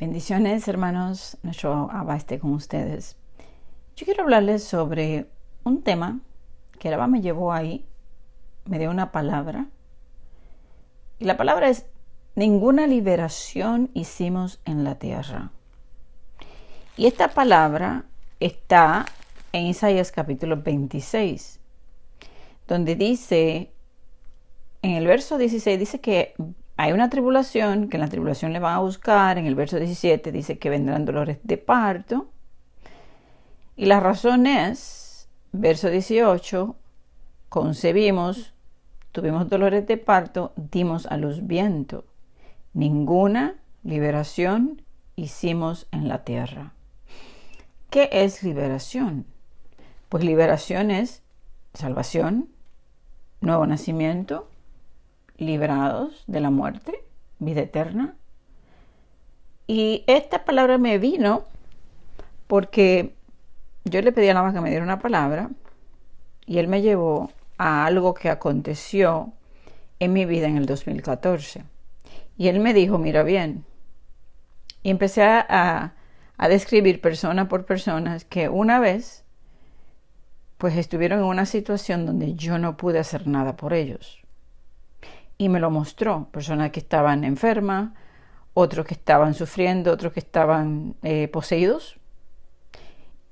Bendiciones, hermanos. Nuestro Abba esté con ustedes. Yo quiero hablarles sobre un tema que el Abba me llevó ahí, me dio una palabra. Y la palabra es: ninguna liberación hicimos en la tierra. Y esta palabra está en Isaías capítulo 26, donde dice, en el verso 16, dice que hay una tribulación, que en la tribulación le van a buscar. En el verso 17 dice que vendrán dolores de parto. Y la razón es, verso 18, concebimos, tuvimos dolores de parto, dimos a luz viento. Ninguna liberación hicimos en la tierra. ¿Qué es liberación? Pues liberación es salvación, nuevo nacimiento, librados de la muerte, vida eterna. Y esta palabra me vino porque yo le pedí a Abba que me diera una palabra y él me llevó a algo que aconteció en mi vida en el 2014. Y él me dijo, mira bien. Y empecé a describir persona por persona que una vez pues estuvieron en una situación donde yo no pude hacer nada por ellos. Y me lo mostró, personas que estaban enfermas, otros que estaban sufriendo, otros que estaban poseídos.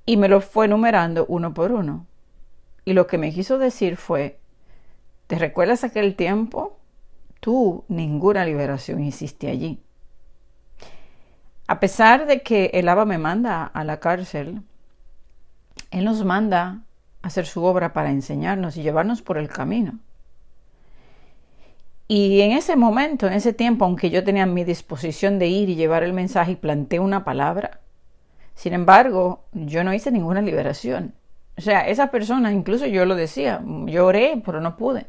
Y me lo fue enumerando uno por uno. Y lo que me quiso decir fue, ¿te recuerdas aquel tiempo? Tú ninguna liberación hiciste allí. A pesar de que el Abba me manda a la cárcel, Él nos manda a hacer su obra para enseñarnos y llevarnos por el camino. Y en ese momento, en ese tiempo, aunque yo tenía mi disposición de ir y llevar el mensaje y planteé una palabra, sin embargo, yo no hice ninguna liberación. O sea, esa persona, incluso yo lo decía, yo oré, pero no pude.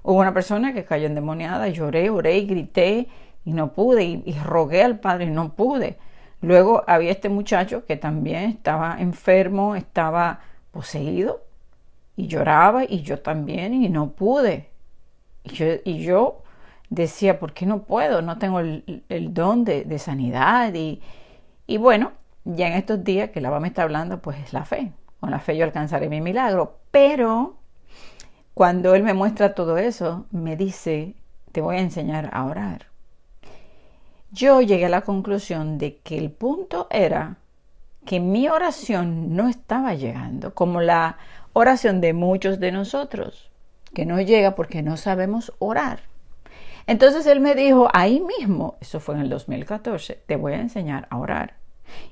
Hubo una persona que cayó endemoniada, lloré, oré y grité y no pude, y rogué al Padre y no pude. Luego había este muchacho que también estaba enfermo, estaba poseído, y lloraba, y yo también, y no pude. Y yo decía, ¿por qué no puedo? No tengo el don de sanidad. Y bueno, ya en estos días que el Abba me está hablando, pues es la fe. Con la fe yo alcanzaré mi milagro. Pero cuando Él me muestra todo eso, me dice, te voy a enseñar a orar. Yo llegué a la conclusión de que el punto era que mi oración no estaba llegando, como la oración de muchos de nosotros, que no llega porque no sabemos orar. Entonces Él me dijo ahí mismo, eso fue en el 2014, te voy a enseñar a orar.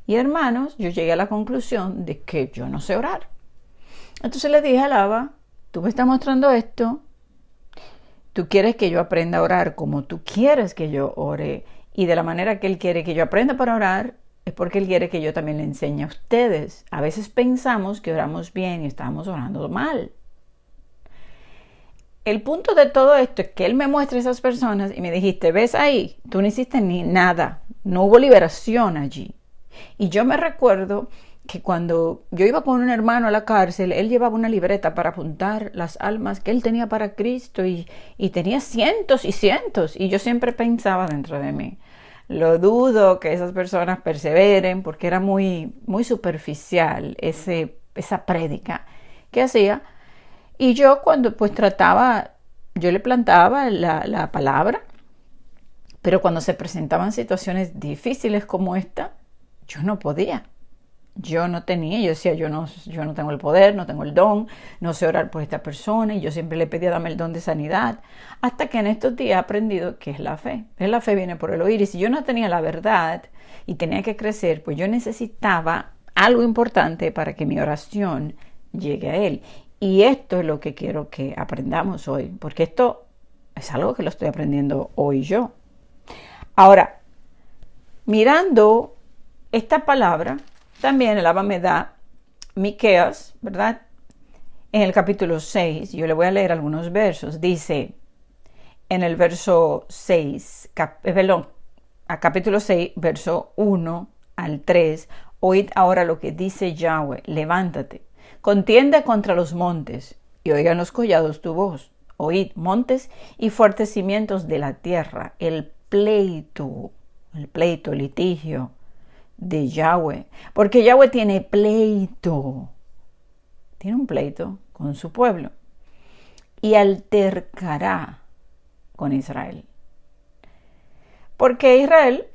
Y hermanos, yo llegué a la conclusión de que yo no sé orar. Entonces le dije al Abba, tú me estás mostrando esto, tú quieres que yo aprenda a orar como tú quieres que yo ore, y de la manera que Él quiere que yo aprenda para orar, es porque Él quiere que yo también le enseñe a ustedes. A veces pensamos que oramos bien y estamos orando mal. El punto de todo esto es que Él me muestra a esas personas y me dijiste, ¿ves ahí? Tú no hiciste ni nada, no hubo liberación allí. Y yo me recuerdo que cuando yo iba con un hermano a la cárcel, él llevaba una libreta para apuntar las almas que él tenía para Cristo y tenía cientos y cientos. Y yo siempre pensaba dentro de mí, lo dudo que esas personas perseveren, porque era muy, muy superficial esa prédica que hacía. Y yo cuando pues trataba, yo le plantaba la palabra, pero cuando se presentaban situaciones difíciles como esta, yo no podía. Yo no tenía, yo decía, yo no tengo el poder, no tengo el don, no sé orar por esta persona, y yo siempre le pedía, dame el don de sanidad, hasta que en estos días he aprendido que es la fe. La fe viene por el oír, y si yo no tenía la verdad y tenía que crecer, pues yo necesitaba algo importante para que mi oración llegue a Él. Y esto es lo que quiero que aprendamos hoy, porque esto es algo que lo estoy aprendiendo hoy yo. Ahora, mirando esta palabra, también el Abba me da Miqueas, ¿verdad? En el capítulo 6, yo le voy a leer algunos versos. Dice en el verso 6, capítulo 6, verso 1 al 3, oíd ahora lo que dice Yahweh, levántate, contiende contra los montes, y oigan los collados tu voz. Oíd, montes y fuertes cimientos de la tierra, el pleito el pleito, el litigio de Yahweh. Porque Yahweh tiene pleito. Tiene un pleito con su pueblo. Y altercará con Israel. Porque Israel,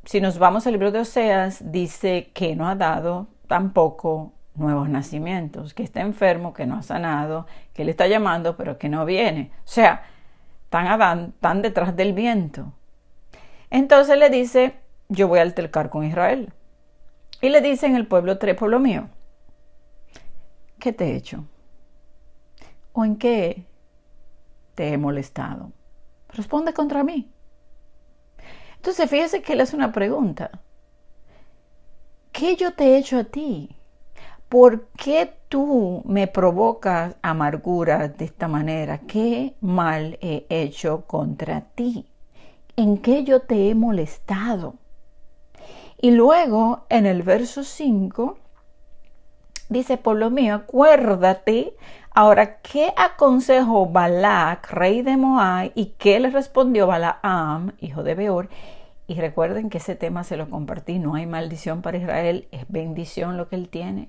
si nos vamos al libro de Oseas, dice que no ha dado tampoco nuevos nacimientos, que está enfermo, que no ha sanado, que le está llamando, pero que no viene. O sea, están detrás del viento. Entonces le dice, yo voy a altercar con Israel. Y le dice en el pueblo 3, pueblo mío, ¿qué te he hecho? ¿O en qué te he molestado? Responde contra mí. Entonces fíjese que él hace una pregunta. ¿Qué yo te he hecho a ti? ¿Por qué tú me provocas amargura de esta manera? ¿Qué mal he hecho contra ti? ¿En qué yo te he molestado? Y luego en el verso 5 dice, pueblo mío, acuérdate. Ahora, ¿qué aconsejó Balac, rey de Moab, y qué le respondió Balaam, hijo de Beor? Y recuerden que ese tema se lo compartí, no hay maldición para Israel, es bendición lo que él tiene.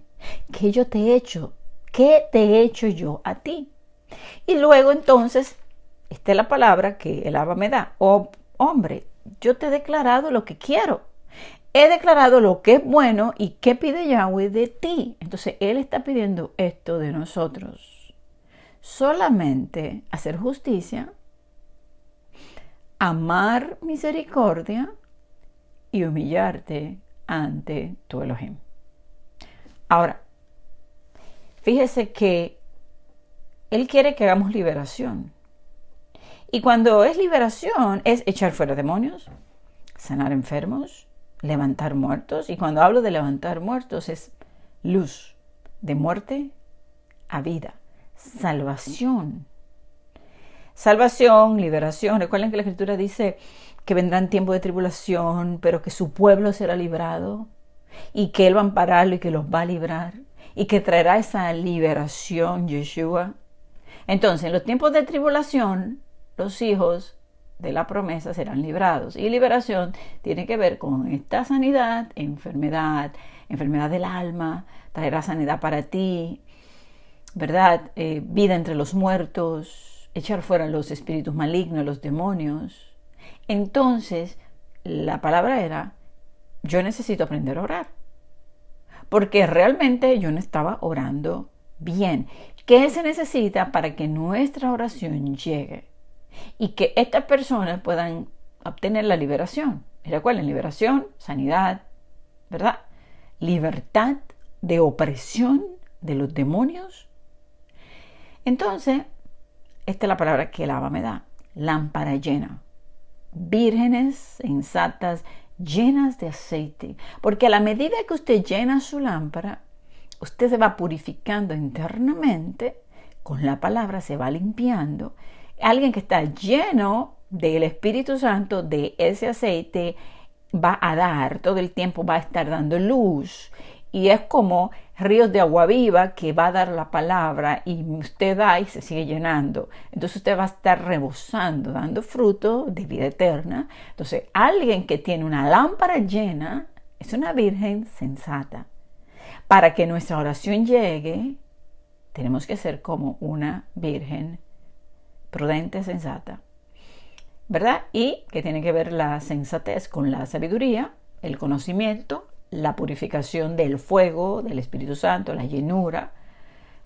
¿Qué yo te he hecho? ¿Qué te he hecho yo a ti? Y luego entonces, esta es la palabra que el Abba me da. Oh, hombre, yo te he declarado lo que quiero. He declarado lo que es bueno y qué pide Yahweh de ti. Entonces, él está pidiendo esto de nosotros. Solamente hacer justicia, amar misericordia y humillarte ante tu Elohim. Ahora, fíjese que él quiere que hagamos liberación. Y cuando es liberación, es echar fuera demonios, sanar enfermos, levantar muertos. Y cuando hablo de levantar muertos, es luz de muerte a vida, salvación. Salvación, liberación. Recuerden que la Escritura dice que vendrán tiempos de tribulación, pero que su pueblo será librado y que Él va a ampararlo y que los va a librar y que traerá esa liberación, Yeshua. Entonces, en los tiempos de tribulación, los hijos de la promesa serán librados. Y liberación tiene que ver con esta sanidad, enfermedad del alma, traerá sanidad para ti, ¿verdad? Vida entre los muertos, echar fuera los espíritus malignos, los demonios. Entonces, la palabra era, yo necesito aprender a orar, porque realmente yo no estaba orando bien. ¿Qué se necesita para que nuestra oración llegue y que estas personas puedan obtener la liberación? Recuerden, liberación, sanidad, ¿verdad? Libertad de opresión de los demonios. Entonces, esta es la palabra que el Abba me da. Lámpara llena. Vírgenes, sensatas, llenas de aceite. Porque a la medida que usted llena su lámpara, usted se va purificando internamente. Con la palabra se va limpiando. Alguien que está lleno del Espíritu Santo, de ese aceite, va a dar, todo el tiempo va a estar dando luz. Y es como ríos de agua viva que va a dar la palabra y usted da y se sigue llenando. Entonces usted va a estar rebosando, dando fruto de vida eterna. Entonces alguien que tiene una lámpara llena es una virgen sensata. Para que nuestra oración llegue, tenemos que ser como una virgen prudente, sensata, ¿verdad? Y que tiene que ver la sensatez con la sabiduría, el conocimiento, la purificación del fuego, del Espíritu Santo, la llenura,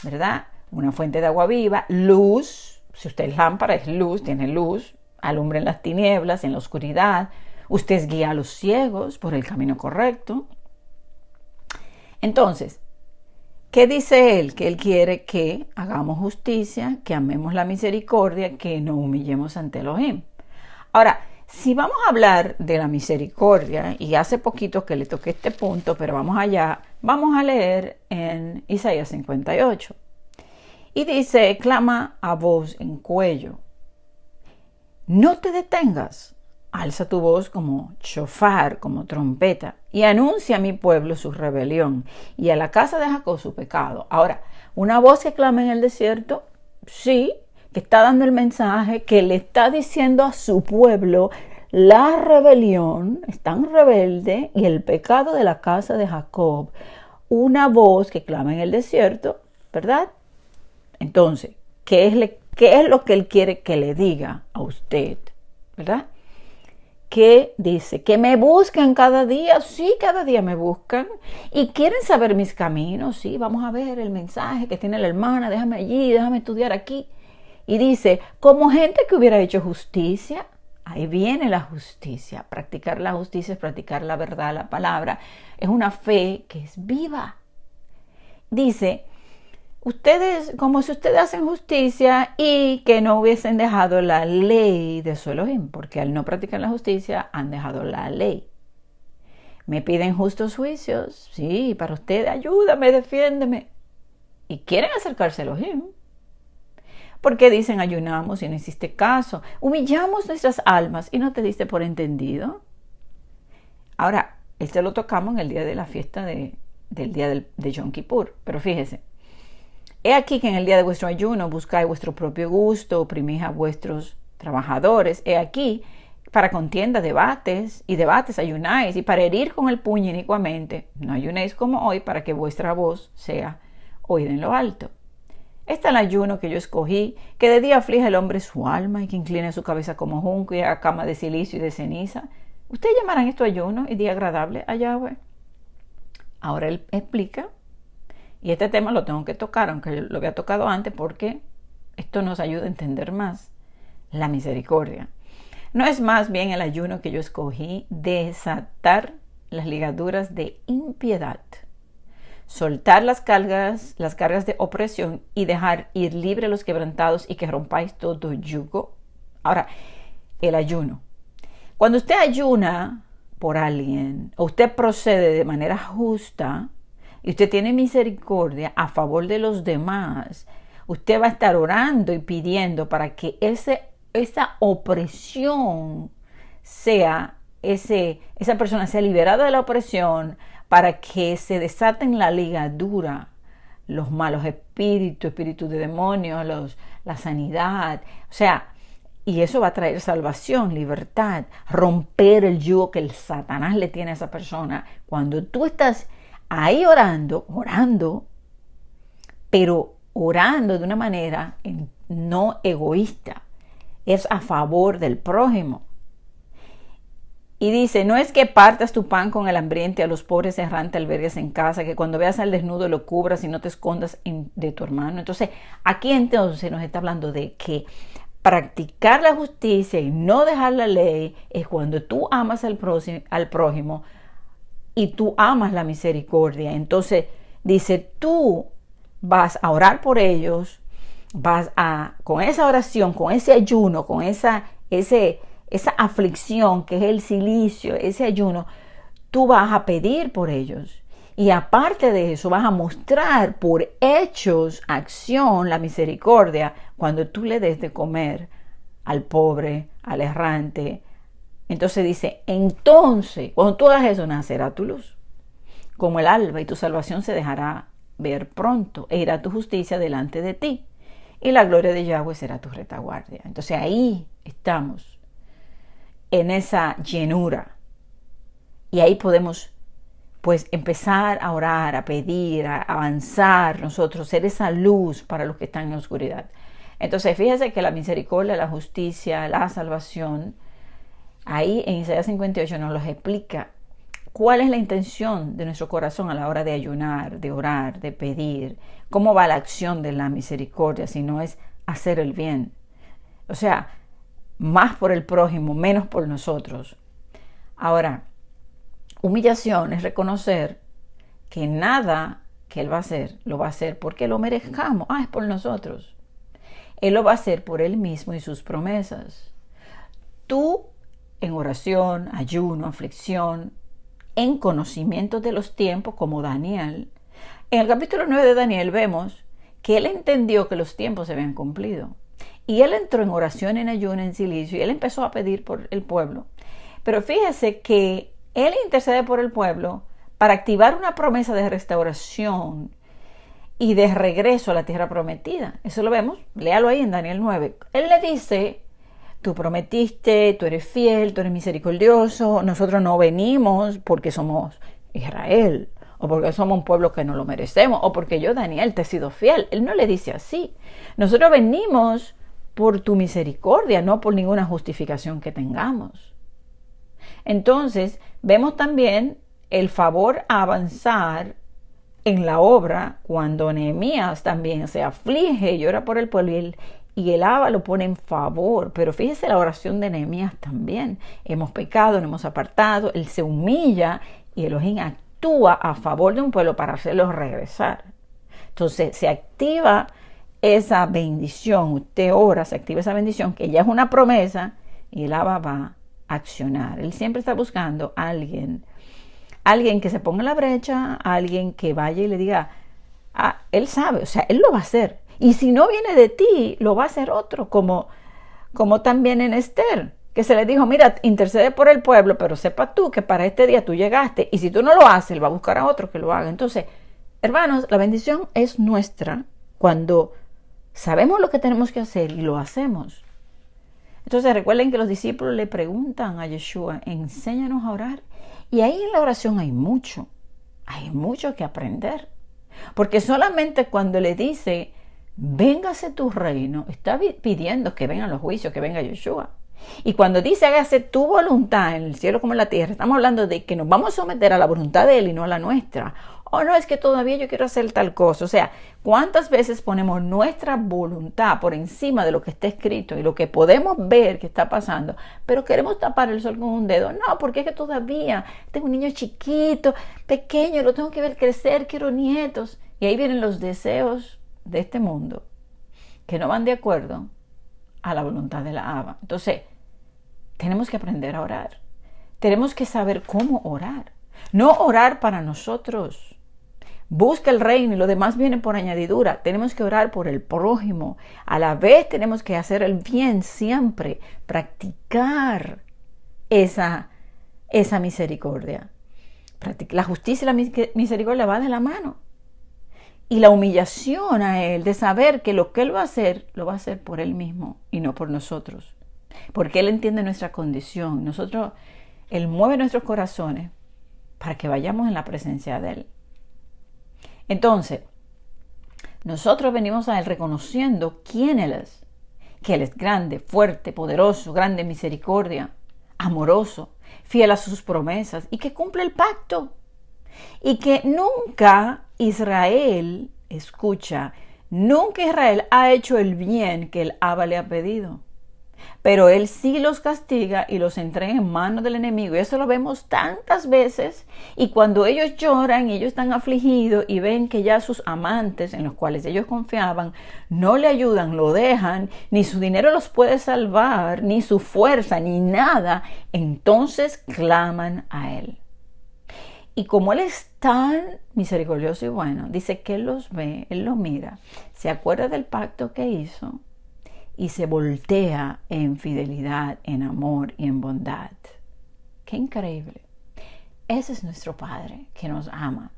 ¿verdad? Una fuente de agua viva, luz. Si usted es lámpara, es luz, tiene luz, alumbra en las tinieblas, en la oscuridad. Usted guía a los ciegos por el camino correcto. Entonces, ¿qué dice él? Que él quiere que hagamos justicia, que amemos la misericordia, que no humillemos ante Elohim. Ahora, si vamos a hablar de la misericordia, y hace poquito que le toqué este punto, pero vamos allá, vamos a leer en Isaías 58. Y dice, clama a voz en cuello. No te detengas, alza tu voz como shofar, como trompeta, y anuncia a mi pueblo su rebelión, y a la casa de Jacob su pecado. Ahora, una voz que clama en el desierto, sí, que está dando el mensaje, que le está diciendo a su pueblo la rebelión, es tan rebelde, y el pecado de la casa de Jacob, una voz que clama en el desierto, ¿verdad? Entonces, ¿qué es lo que él quiere que le diga a usted? ¿Verdad? ¿Qué dice? Que me buscan cada día. Sí, cada día me buscan. Y quieren saber mis caminos. Sí, vamos a ver el mensaje que tiene la hermana. Déjame allí, déjame estudiar aquí. Y dice, como gente que hubiera hecho justicia. Ahí viene la justicia. Practicar la justicia es practicar la verdad, la palabra. Es una fe que es viva. Dice, ustedes, como si ustedes hacen justicia y que no hubiesen dejado la ley de su Elohim, porque al no practicar la justicia han dejado la ley. Me piden justos juicios, sí, para ustedes, ayúdame, defiéndeme. Y quieren acercarse a Elohim. Porque dicen, ayunamos y no hiciste caso. Humillamos nuestras almas y no te diste por entendido. Ahora, este lo tocamos en el día de la fiesta del día de Yom Kippur. Pero fíjese, he aquí que en el día de vuestro ayuno buscáis vuestro propio gusto, oprimís a vuestros trabajadores. He aquí, para contienda debates ayunáis, y para herir con el puño inicuamente. No ayunéis como hoy, para que vuestra voz sea oída en lo alto. Este es el ayuno que yo escogí, que de día aflige al hombre su alma y que incline su cabeza como junco y haga cama de silicio y de ceniza. ¿Ustedes llamarán esto ayuno y día agradable a Yahweh? Ahora él explica, y este tema lo tengo que tocar, aunque lo había tocado antes, porque esto nos ayuda a entender más la misericordia. No es más bien el ayuno que yo escogí, desatar las ligaduras de impiedad, soltar las cargas de opresión y dejar ir libre los quebrantados y que rompáis todo yugo. Ahora, el ayuno. Cuando usted ayuna por alguien o usted procede de manera justa y usted tiene misericordia a favor de los demás, usted va a estar orando y pidiendo para que esa opresión esa persona sea liberada de la opresión, para que se desaten la ligadura, los malos espíritus de demonios, la sanidad. O sea, y eso va a traer salvación, libertad, romper el yugo que el Satanás le tiene a esa persona. Cuando tú estás ahí orando, pero orando de una manera no egoísta, es a favor del prójimo. Y dice, no es que partas tu pan con el hambriente, a los pobres errantes albergues en casa, que cuando veas al desnudo lo cubras y no te escondas de tu hermano. Entonces, aquí entonces nos está hablando de que practicar la justicia y no dejar la ley es cuando tú amas al prójimo y tú amas la misericordia. Entonces, dice, tú vas a orar por ellos, con esa oración, con ese ayuno, con esa aflicción que es el cilicio, ese ayuno, tú vas a pedir por ellos. Y aparte de eso, vas a mostrar por hechos, acción, la misericordia cuando tú le des de comer al pobre, al errante. Entonces dice, entonces, cuando tú hagas eso, nacerá tu luz como el alba y tu salvación se dejará ver pronto e irá tu justicia delante de ti y la gloria de Yahweh será tu retaguardia. Entonces ahí estamos, en esa llenura, y ahí podemos pues empezar a orar, a pedir, a avanzar nosotros, ser esa luz para los que están en la oscuridad. Entonces fíjese que la misericordia, la justicia, la salvación, ahí en Isaías 58 nos los explica cuál es la intención de nuestro corazón a la hora de ayunar, de orar, de pedir, cómo va la acción de la misericordia, si no es hacer el bien. O sea, más por el prójimo, menos por nosotros. Ahora, humillación es reconocer que nada que Él va a hacer, lo va a hacer porque lo merezcamos. Es por nosotros. Él lo va a hacer por Él mismo y sus promesas. Tú, en oración, ayuno, aflicción, en conocimiento de los tiempos, como Daniel. En el capítulo 9 de Daniel vemos que él entendió que los tiempos se habían cumplido. Y él entró en oración, en ayuno, en silicio, y él empezó a pedir por el pueblo. Pero fíjese que él intercede por el pueblo para activar una promesa de restauración y de regreso a la tierra prometida. Eso lo vemos, léalo ahí en Daniel 9. Él le dice, tú prometiste, tú eres fiel, tú eres misericordioso, nosotros no venimos porque somos Israel, o porque somos un pueblo que no lo merecemos, o porque yo, Daniel, te he sido fiel. Él no le dice así. Nosotros venimos por tu misericordia, no por ninguna justificación que tengamos. Entonces, vemos también el favor a avanzar en la obra cuando Nehemías también se aflige y llora por el pueblo y el Abba lo pone en favor. Pero fíjese la oración de Nehemías también. Hemos pecado, nos hemos apartado, él se humilla y Elohim actúa a favor de un pueblo para hacerlos regresar. Entonces se activa esa bendición, usted ora, se activa esa bendición que ya es una promesa y el Abba va a accionar. Él siempre está buscando a alguien que se ponga en la brecha, alguien que vaya y le diga, él sabe, o sea, él lo va a hacer. Y si no viene de ti, lo va a hacer otro, como también en Esther, que se le dijo, mira, intercede por el pueblo, pero sepa tú que para este día tú llegaste, y si tú no lo haces, él va a buscar a otro que lo haga. Entonces, hermanos, la bendición es nuestra cuando sabemos lo que tenemos que hacer y lo hacemos. Entonces, recuerden que los discípulos le preguntan a Yeshua, enséñanos a orar. Y ahí en la oración hay mucho que aprender. Porque solamente cuando le dice, véngase tu reino, está pidiendo que vengan los juicios, que venga Yeshua. Y cuando dice, hágase tu voluntad en el cielo como en la tierra, estamos hablando de que nos vamos a someter a la voluntad de Él y no a la nuestra. O no, es que todavía yo quiero hacer tal cosa. O sea, ¿cuántas veces ponemos nuestra voluntad por encima de lo que está escrito y lo que podemos ver que está pasando? Pero queremos tapar el sol con un dedo. No, porque es que todavía tengo un niño chiquito, pequeño, lo tengo que ver crecer, quiero nietos. Y ahí vienen los deseos de este mundo que no van de acuerdo a la voluntad de la Abba. Entonces, tenemos que aprender a orar. Tenemos que saber cómo orar. No orar para nosotros. Busca el reino y lo demás viene por añadidura. Tenemos que orar por el prójimo. A la vez tenemos que hacer el bien siempre. Practicar esa misericordia. La justicia y la misericordia va de la mano. Y la humillación a Él de saber que lo que Él va a hacer, lo va a hacer por Él mismo y no por nosotros. Porque Él entiende nuestra condición. Él mueve nuestros corazones para que vayamos en la presencia de Él. Entonces, nosotros venimos a Él reconociendo quién Él es. Que Él es grande, fuerte, poderoso, grande en misericordia, amoroso, fiel a sus promesas y que cumple el pacto. Y que nunca Israel ha hecho el bien que el Abba le ha pedido. Pero Él sí los castiga y los entrega en manos del enemigo. Y eso lo vemos tantas veces. Y cuando ellos lloran y ellos están afligidos y ven que ya sus amantes en los cuales ellos confiaban no le ayudan, lo dejan, ni su dinero los puede salvar, ni su fuerza, ni nada, entonces claman a Él. Y como Él es tan misericordioso y bueno, dice que Él los ve, Él los mira, se acuerda del pacto que hizo y se voltea en fidelidad, en amor y en bondad. ¡Qué increíble! Ese es nuestro Padre que nos ama.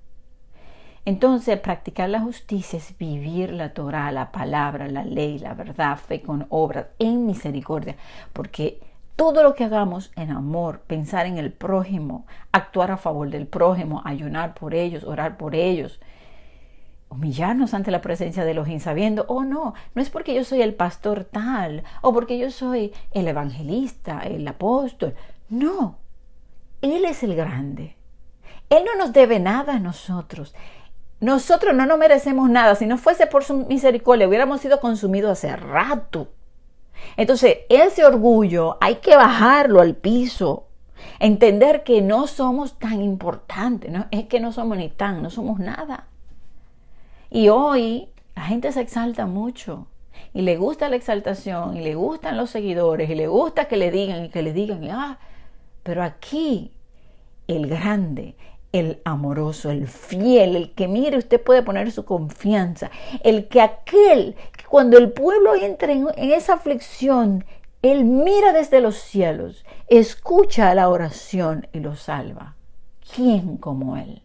Entonces, practicar la justicia es vivir la Torah, la palabra, la ley, la verdad, fe con obras, en misericordia, porque todo lo que hagamos en amor, pensar en el prójimo, actuar a favor del prójimo, ayunar por ellos, orar por ellos, humillarnos ante la presencia de Elohim sabiendo, no es porque yo soy el pastor tal, o porque yo soy el evangelista, el apóstol. No, Él es el grande. Él no nos debe nada a nosotros. Nosotros no nos merecemos nada. Si no fuese por su misericordia, hubiéramos sido consumidos hace rato. Entonces, ese orgullo hay que bajarlo al piso. Entender que no somos tan importantes. ¿No? Es que no somos no somos nada. Y hoy la gente se exalta mucho. Y le gusta la exaltación. Y le gustan los seguidores. Y le gusta que le digan y que le digan. Pero aquí, el grande, el amoroso, el fiel, el que mire, usted puede poner su confianza. Aquel que cuando el pueblo entra en esa aflicción, Él mira desde los cielos, escucha la oración y lo salva. ¿Quién como Él?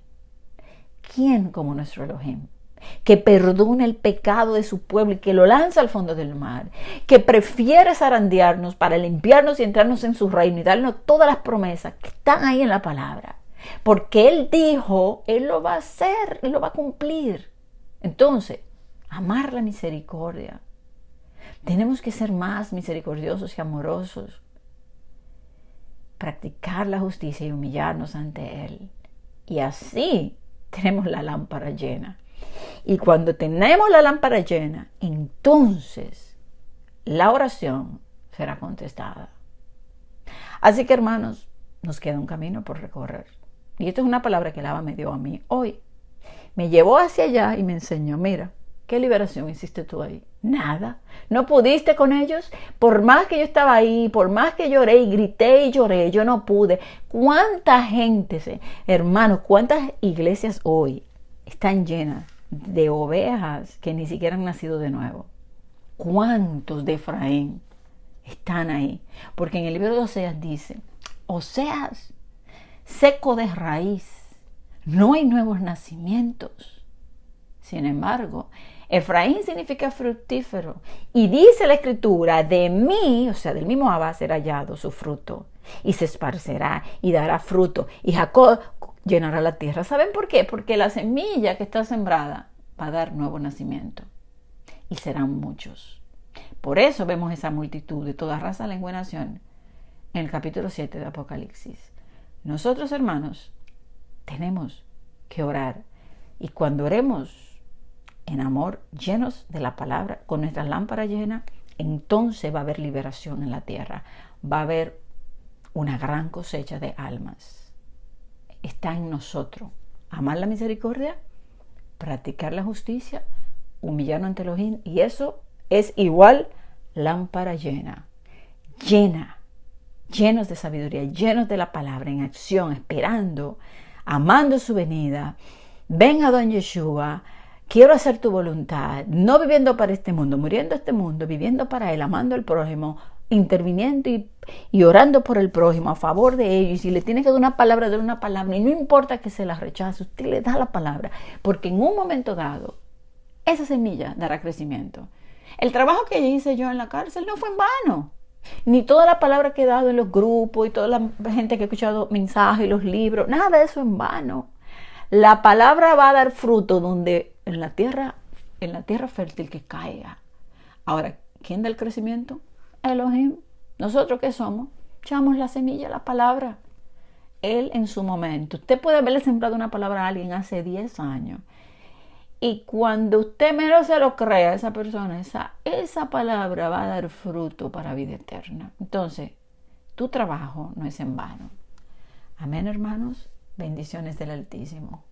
¿Quién como nuestro Elohim? que perdona el pecado de su pueblo y que lo lanza al fondo del mar, que prefiere zarandearnos para limpiarnos y entrarnos en su reino y darnos todas las promesas que están ahí en la palabra. Porque Él dijo, Él lo va a hacer, Él lo va a cumplir. Entonces, amar la misericordia. Tenemos que ser más misericordiosos y amorosos. Practicar la justicia y humillarnos ante Él. Y así tenemos la lámpara llena. Y cuando tenemos la lámpara llena, entonces la oración será contestada. Así que, hermanos, nos queda un camino por recorrer. Y esto es una palabra que el Abba me dio a mí hoy. Me llevó hacia allá y me enseñó, mira, ¿qué liberación hiciste tú ahí? Nada. ¿No pudiste con ellos? Por más que yo estaba ahí, por más que lloré y grité y lloré, yo no pude. ¿Cuánta gente, hermanos, cuántas iglesias hoy están llenas de ovejas que ni siquiera han nacido de nuevo? ¿Cuántos de Efraín están ahí? Porque en el libro de Oseas dice, Oseas, seco de raíz, no hay nuevos nacimientos. Sin embargo, Efraín significa fructífero. Y dice la escritura, de mí, o sea, del mismo Abba será hallado su fruto. Y se esparcerá y dará fruto. Y Jacob llenará la tierra. ¿Saben por qué? Porque la semilla que está sembrada va a dar nuevo nacimiento. Y serán muchos. Por eso vemos esa multitud de toda raza, lengua y nación en el capítulo 7 de Apocalipsis. Nosotros, hermanos, tenemos que orar. Y cuando oremos en amor, llenos de la palabra, con nuestra lámpara llena, entonces va a haber liberación en la tierra. Va a haber una gran cosecha de almas. Está en nosotros amar la misericordia, practicar la justicia, humillarnos ante Elohim, y eso es igual lámpara llena, llenos de sabiduría, llenos de la palabra, en acción, esperando, amando su venida. Ven a Don Yeshua, quiero hacer tu voluntad, no viviendo para este mundo, muriendo este mundo, viviendo para Él, amando al prójimo, interviniendo y orando por el prójimo, a favor de ellos. Y si le tiene que dar una palabra, dale una palabra, y no importa que se la rechace, usted le da la palabra, porque en un momento dado, esa semilla dará crecimiento. El trabajo que hice yo en la cárcel no fue en vano, ni toda la palabra que he dado en los grupos y toda la gente que ha escuchado mensajes y los libros, nada de eso en vano. La palabra va a dar fruto donde en la tierra fértil que caiga. Ahora, ¿quién da el crecimiento? Elohim. ¿Nosotros qué somos? Echamos la semilla, la palabra. Él en su momento. Usted puede haberle sembrado una palabra a alguien hace 10 años. Y cuando usted menos se lo crea, esa persona, esa palabra va a dar fruto para vida eterna. Entonces, tu trabajo no es en vano. Amén, hermanos. Bendiciones del Altísimo.